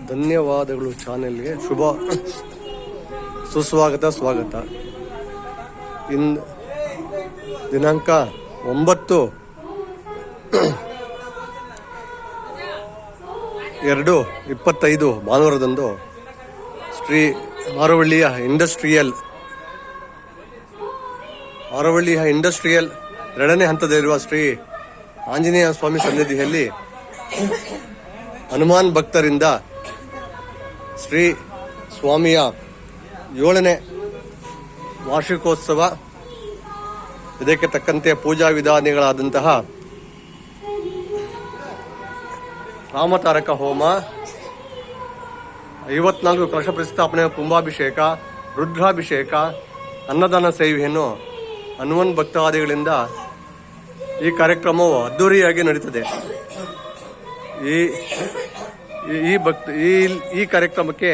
ಧನ್ಯವಾದಗಳು ಚಾನೆಲ್ಗೆ ಸ್ವಾಗತ. ದಿನಾಂಕ 9/2/25 ಭಾನುವಾರದಂದು ಶ್ರೀ ಆರವಳ್ಳಿಯ ಇಂಡಸ್ಟ್ರಿಯಲ್ 2ನೇ ಹಂತದಲ್ಲಿರುವ ಶ್ರೀ ಆಂಜನೇಯ ಸ್ವಾಮಿ ಸನ್ನಿಧಿಯಲ್ಲಿ ಹನುಮಾನ್ ಭಕ್ತರಿಂದ ಶ್ರೀ ಸ್ವಾಮಿಯ 7ನೇ ವಾರ್ಷಿಕೋತ್ಸವ, ಇದಕ್ಕೆ ತಕ್ಕಂತೆ ಪೂಜಾ ವಿಧಾನಗಳಾದಂತಹ ರಾಮತಾರಕ ಹೋಮ, 54 ಕಲಶ ಪ್ರತಿಷ್ಠಾಪನೆ, ಕುಂಭಾಭಿಷೇಕ, ರುದ್ರಾಭಿಷೇಕ, ಅನ್ನದಾನ ಸೇವೆಯನ್ನು ಹನುಮಾನ್ ಭಕ್ತಾದಿಗಳಿಂದ ಈ ಕಾರ್ಯಕ್ರಮವು ಅದ್ದೂರಿಯಾಗಿ ನಡೀತದೆ. ಈ ಕಾರ್ಯಕ್ರಮಕ್ಕೆ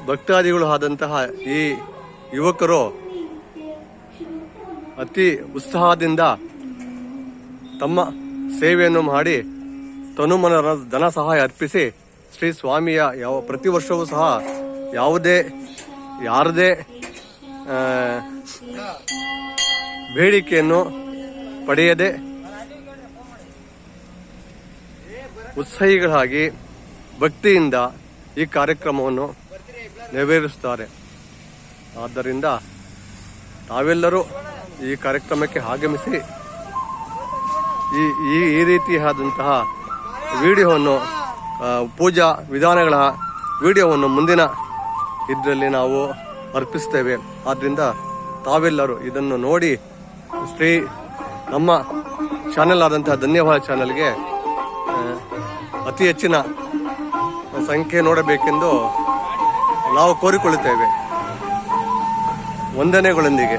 ಭಕ್ತಾದಿಗಳು ಆದಂತಹ ಈ ಯುವಕರು ಅತಿ ಉತ್ಸಾಹದಿಂದ ತಮ್ಮ ಸೇವೆಯನ್ನು ಮಾಡಿ ತನುಮನ ಧನ ಸಹಾಯ ಅರ್ಪಿಸಿ ಶ್ರೀ ಸ್ವಾಮಿಯ ಪ್ರತಿ ವರ್ಷವೂ ಸಹ ಯಾರದೇ ಬೇಡಿಕೆಯನ್ನು ಪಡೆಯದೆ ಉತ್ಸಾಹಿಗಳಾಗಿ ಭಕ್ತಿಯಿಂದ ಈ ಕಾರ್ಯಕ್ರಮವನ್ನು ನೆರವೇರಿಸುತ್ತಾರೆ. ಆದ್ದರಿಂದ ತಾವೆಲ್ಲರೂ ಈ ಕಾರ್ಯಕ್ರಮಕ್ಕೆ ಆಗಮಿಸಿ ಈ ರೀತಿಯಾದಂತಹ ವಿಡಿಯೋವನ್ನು, ಪೂಜಾ ವಿಧಾನಗಳ ವಿಡಿಯೋವನ್ನು ಮುಂದಿನ ಇದರಲ್ಲಿ ನಾವು ಅರ್ಪಿಸ್ತೇವೆ. ಆದ್ದರಿಂದ ತಾವೆಲ್ಲರೂ ಇದನ್ನು ನೋಡಿ ನಮ್ಮ ಚಾನೆಲ್ ಆದಂತಹ ಧನ್ಯವಾದ ಚಾನೆಲ್ಗೆ ಅತಿ ಹೆಚ್ಚಿನ ಸಂಖ್ಯೆ ನೋಡಬೇಕೆಂದು ನಾವು ಕೋರಿಕೊಳ್ಳುತ್ತೇವೆ. ವಂದನೆಗಳೊಂದಿಗೆ.